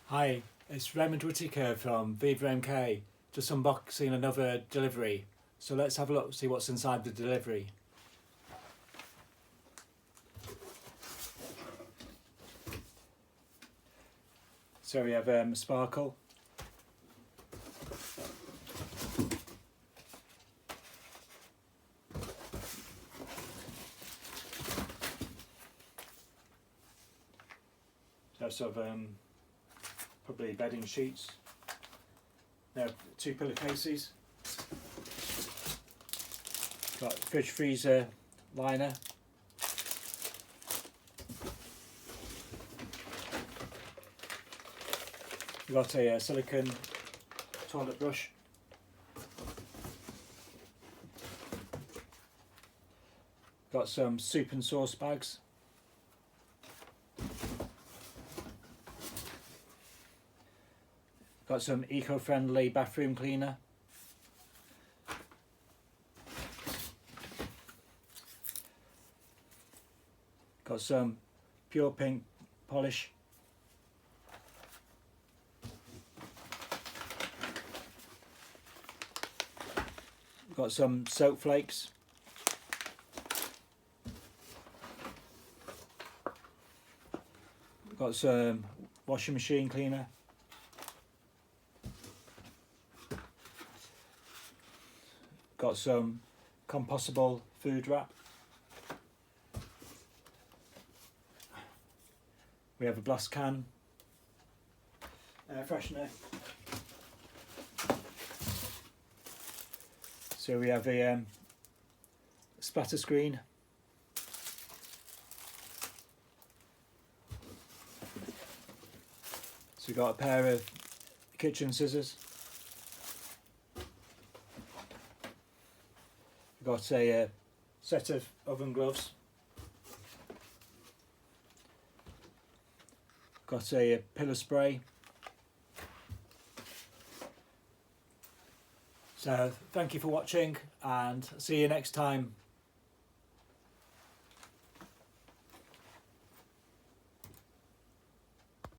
Hi, it's Raymond Whittaker from VivaMK, just unboxing another delivery. So let's have a look, see what's inside the delivery. So we have sparkle, so sort of probably bedding sheets. Now 2 pillowcases. Got fridge freezer liner. We've got a silicone toilet brush. Got some soup and sauce bags. Got some eco-friendly bathroom cleaner. Got some pure pink polish. Got some soap flakes. Got some washing machine cleaner. Got some compostable food wrap. We have a blast can, air freshener. So we have a splatter screen. So we've got a pair of kitchen scissors. We've got a set of oven gloves. Got a pillow spray. So thank you for watching and see you next time.